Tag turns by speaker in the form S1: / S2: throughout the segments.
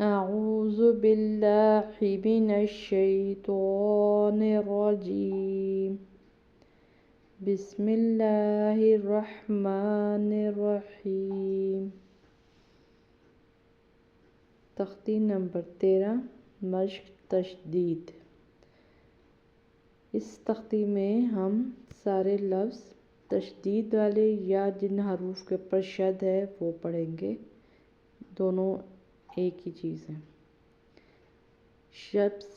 S1: أعوذ بالله من الشيطان الرجيم بسم الله الرحمن الرحیم۔ تختی نمبر 13 مشق تشدید۔ اس تختی میں ہم سارے لفظ تشدید والے یا جن حروف کے اوپر شد ہے وہ پڑھیں گے، دونوں ایک ہی چیز ہے۔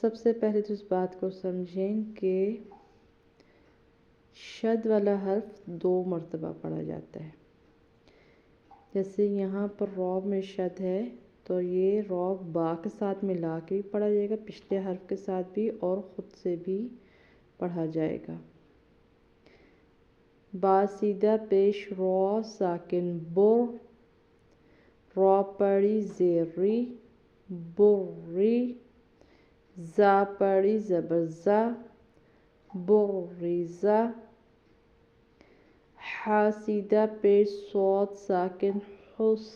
S1: سب سے پہلے تو اس بات کو سمجھیں کہ شد والا حرف 2 مرتبہ پڑھا جاتا ہے۔ جیسے یہاں پر رو میں شد ہے تو یہ رو با کے ساتھ ملا کے بھی پڑھا جائے گا، پچھلے حرف کے ساتھ بھی اور خود سے بھی پڑھا جائے گا۔ با سیدھا پیش رو ساکن بر، رو پڑی زیر ری بری، زا پڑی زبر زا بریزا، حا سیدھا پیش صاد ساکن حس،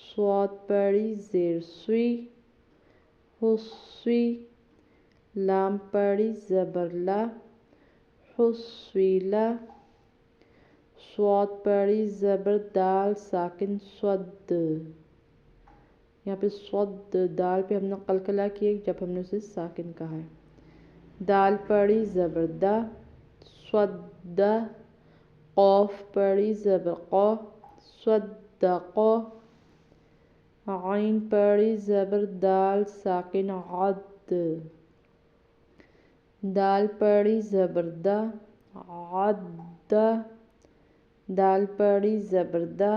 S1: صاد پڑی زیر سوی حسوی، لام پڑی زبر لا حسویلا، صاد پڑی زبر دال ساکن صد، یہاں پہ صد دال پہ ہم نے قلقلہ کیا جب ہم نے اسے ساکن کہا ہے۔ دال پڑی زبر دا صد، قوف پڑی زبر قو صدق، عین پڑی زبر دال ساکن عد، دال پڑی زبر دا عد، دال پڑی زبر دا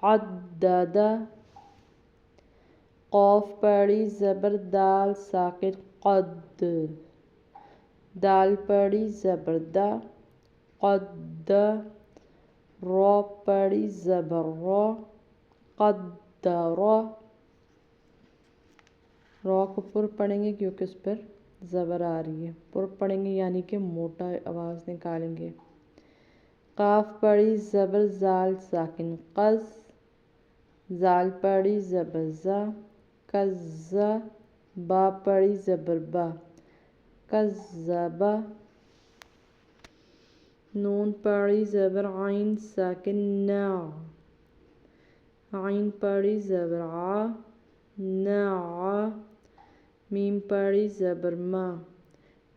S1: عدد، قوف پڑی زبر دال ساکن قد، دال پڑی زبر دا قد، رو پڑی زبر رو قدر، رو کو پر پڑھیں گے کیونکہ اس پر زبر آ رہی ہے، پر پڑھیں گے یعنی کہ موٹا آواز نکالیں گے۔ قاف پڑی زبر زال ساکن قز، زال پڑی زبر زا قزا، با پڑی زبر با قذبا، نون پڑی زبر عین ساکن نا، عین پڑی زبر عا نعا، میم پڑی زبر ما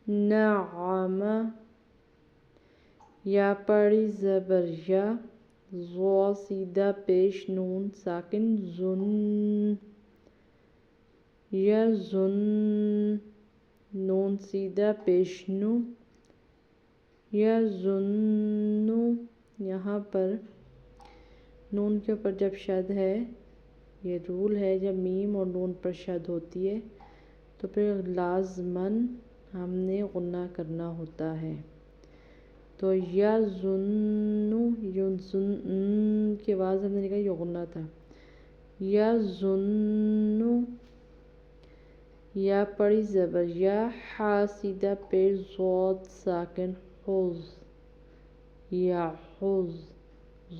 S1: نعما، یا پڑی زبر یا، زو سیدھا پیش نون ساکن زن، یزن، نون سیدھا پیش نو یزنو، یہاں پر نون کے اوپر جب شد ہے، یہ رول ہے جب میم اور نون پر شد ہوتی ہے تو پھر لازماً ہم نے غنہ کرنا ہوتا ہے۔ تو یزنو یزن کی آواز ہم نے کہا یہ غنہ تھا، یزنو، یا پڑی زبر یا، حا سیدھا پیش ضاد ساکن حز، یا حز،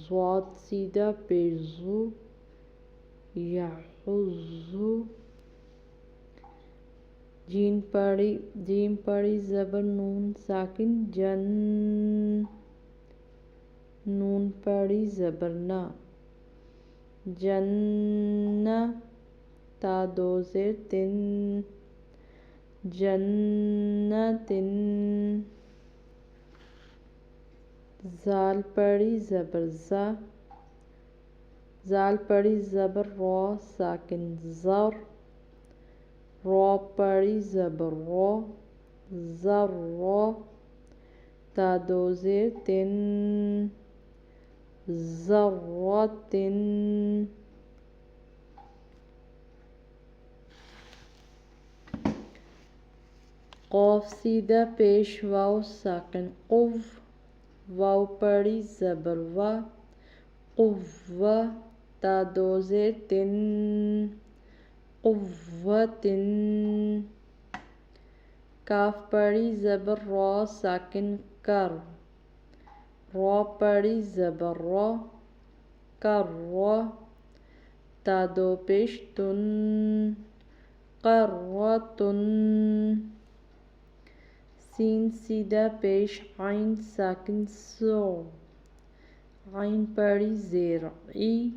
S1: ضاد سیدھا پیش زو یا حزو، جیم پڑی زبر نون ساکن جن، نون پڑی زبر نا جنہ، تا 2 زیر تن جنتن، زال پڑی زبر زا، زال پڑی زبر رو ساکن زر، رو پڑی زبر رو زر، تا 2 زیر تن ذرتن، قوف سیدھا پیش واو ساکن قو، واو پڑی زبر وا قوہ، تا 2 زیر تن قوتن، کاف پڑی زبر رو ساکن کر، رو پڑی زبر رو کر، تا دو پیش تن قرۃن سین سیدھا پیش عین ساکن سو عین پڑی زیر ای